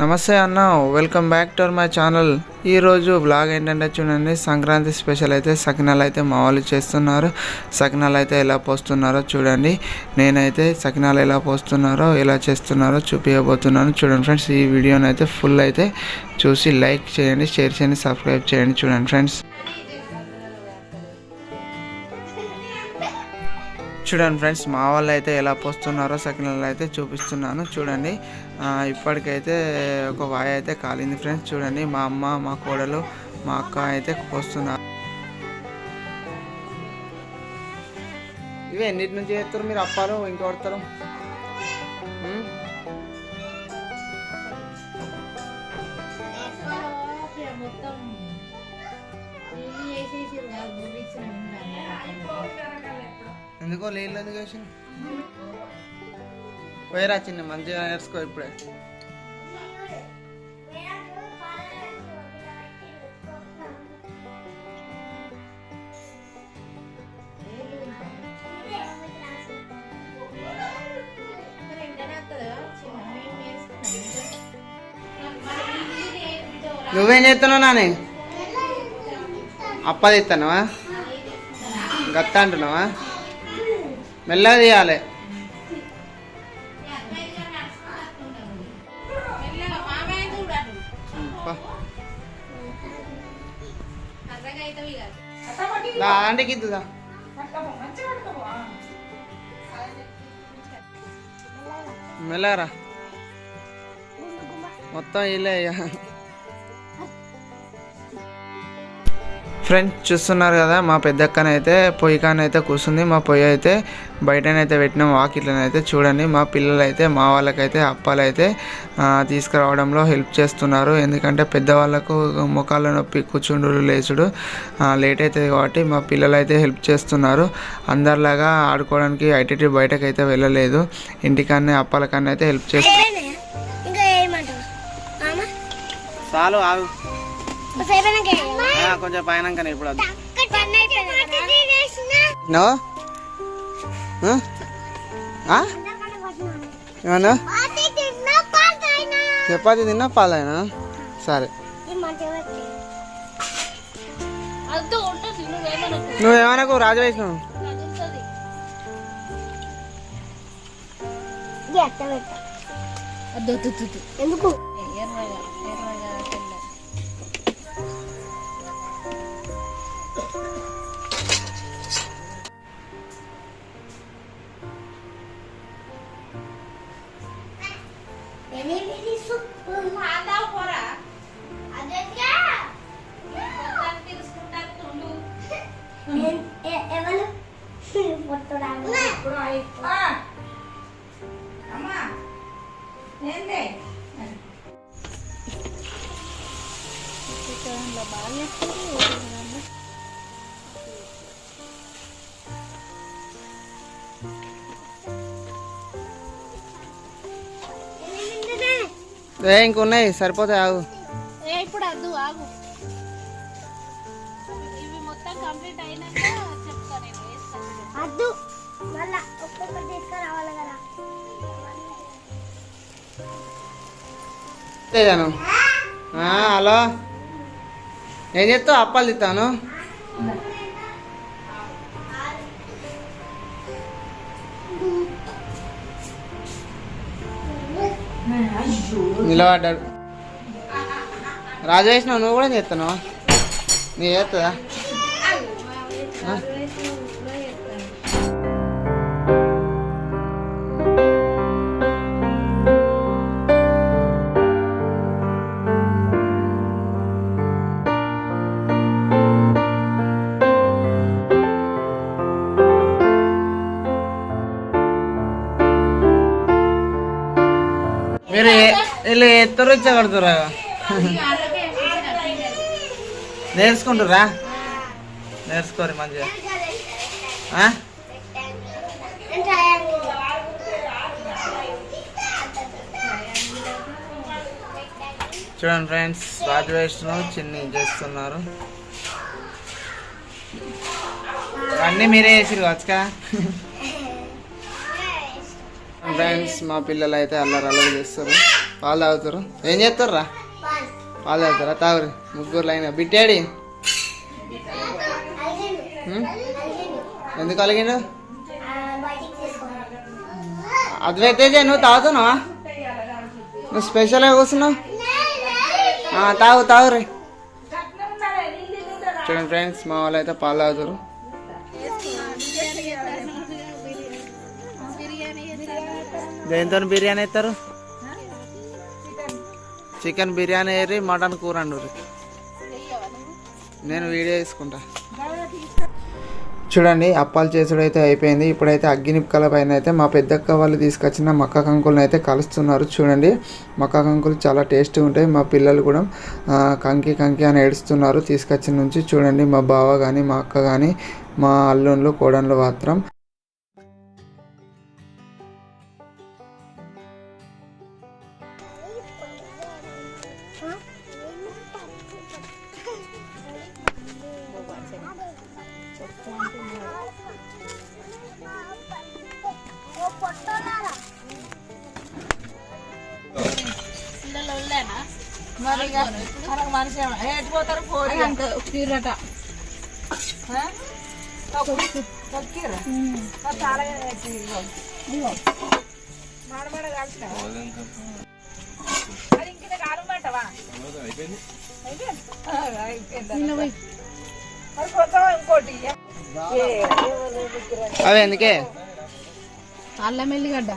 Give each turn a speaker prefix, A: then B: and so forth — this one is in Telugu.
A: నమస్తే అన్న, welcome back to my channel. ఈరోజు బ్లాగ్ ఏంటంటే చూడండి, సంక్రాంతి స్పెషల్ అయితే సకినాలు అయితే మా వాళ్ళు చేస్తున్నారు. సకినాలు అయితే ఎలా పోస్తున్నారో చూడండి. నేనైతే సకినాలు ఎలా పోస్తున్నారో ఎలా చేస్తున్నారో చూపించబోతున్నాను. చూడండి ఫ్రెండ్స్, ఈ వీడియోని అయితే ఫుల్ అయితే చూసి లైక్ చేయండి, షేర్ చేయండి, సబ్స్క్రైబ్ చేయండి. చూడండి ఫ్రెండ్స్, మా వాళ్ళు అయితే ఎలా పోస్తున్నారో సకినాలు అయితే చూపిస్తున్నాను. చూడండి, ఇప్పటికైతే ఒక వాయి అయితే కాలింది ఫ్రెండ్స్. చూడండి, మా అమ్మ, మా కోడలు, మా అక్క అయితే పోస్తున్నారు. ఇవి ఎన్నిటి నుంచి చేస్తారు మీరు అప్పాలు ఇంకొడతారు? ఎందుకో లేదు ఎందుకు వేసి పోయిరా చిన్న మంచిగా నేర్చుకో ఇప్పుడే. నువ్వేం చేస్తున్నావు నాని? అప్పది ఇస్తున్నావా? గత్త అంటున్నావా? మెల్లగా తీయాలి. ఆంటీకి ఇద్దుదా మెల్లరా మొత్తం ఇలా ఫ్రెండ్స్ చూస్తున్నారు కదా, మా పెద్దక్కనైతే పొయ్యి కానైతే కూర్చుంది. మా పొయ్యి అయితే బయటనైతే పెట్టినాం వాకిట్లనైతే. చూడండి, మా పిల్లలు అయితే మా వాళ్ళకైతే అప్పాలు అయితే తీసుకురావడంలో హెల్ప్ చేస్తున్నారు. ఎందుకంటే పెద్దవాళ్ళకు ముఖాల నొప్పి, కూర్చుండు లేచుడు లేట్ అవుతుంది కాబట్టి మా పిల్లలు అయితే హెల్ప్ చేస్తున్నారు. అందరిలాగా ఆడుకోవడానికి ఐటీటీ బయటకైతే వెళ్ళలేదు, ఇంటికన్నా అప్పాల కన్నా అయితే హెల్ప్ చేస్తున్నారు. చాలు ఆగు, కొంచెం పైన ఇప్పుడు ఏమన్నా చపాతి తిన్నా పాలైనా సరే. నువ్వేమనకు రాజు వేసినావు. ఎందుకు ఇంకున్నాయి సరిపోతాయి, ఆగు.
B: ఇప్పుడు అద్దు ఆగు, ఇవి మొత్తం కంప్లీట్ అయినాక చెప్తా నేను. అద్దు మళ్ళా ఒక్కొక్కటి తీసుకురావాలి కదా.
A: హలో, ఏం చేస్తావు? అప్పాలు తిస్తాను. నిలబడ్డాడు రాజు వేసినావు, నువ్వు కూడా చేస్తున్నావా? నీ చేస్తుందా? మీరు వీళ్ళు ఎత్తరు ఇచ్చగడుతురా? నేర్చుకుంటురా? నేర్చుకోరు మంచిగా. చూడండి ఫ్రెండ్స్, రాజు వైష్ణవ్ చిన్ని చేస్తున్నారు. అన్నీ మీరే చేసిరు వచ్చా ఫ్రెండ్స్. మా పిల్లలు అయితే అల్లరి చేస్తారు. పాలు తాగుతారు. ఏం చేస్తారా? పాలు తాగుతారా? తాగురు ముగ్గురు లైన్. బిట్టాడి ఎందుకు అలిగిండు? అద్వైతే నువ్వు తాగుతున్నావా? నువ్వు స్పెషల్గా కూర్చున్నావు. తాగు తాగురే. చూడండి ఫ్రెండ్స్, మా వాళ్ళు అయితే పాలు తాగుతారు. దేంతో బిర్యానీ వేస్తారు? చికెన్ బిర్యానీ వేరి మటన్ కూర అండి. నేను వీడియో తీసుకుంటా. చూడండి, అప్పాలు చేసుడు అయితే అయిపోయింది. ఇప్పుడైతే అగ్గినిప్పుకల పైన అయితే మా పెద్దక్క వాళ్ళు తీసుకొచ్చిన మక్క కంకులను అయితే కలుస్తున్నారు. చూడండి, మక్క కంకులు చాలా టేస్ట్గా ఉంటాయి. మా పిల్లలు కూడా కంకి కంకి అని ఏడుస్తున్నారు తీసుకొచ్చిన నుంచి. చూడండి, మా బావ కానీ మా అక్క కానీ మా అల్లుళ్ళు కోడళ్ళు మాత్రం
C: మనిషి ఎట్టిపోతారు తీరట చాలా మాడమాడ కాల్చిన అది ఇంక కాలమంటవా? ఇంకోటి
A: అవి ఎందుకే
C: అల్లం ఎల్లిగడ్డ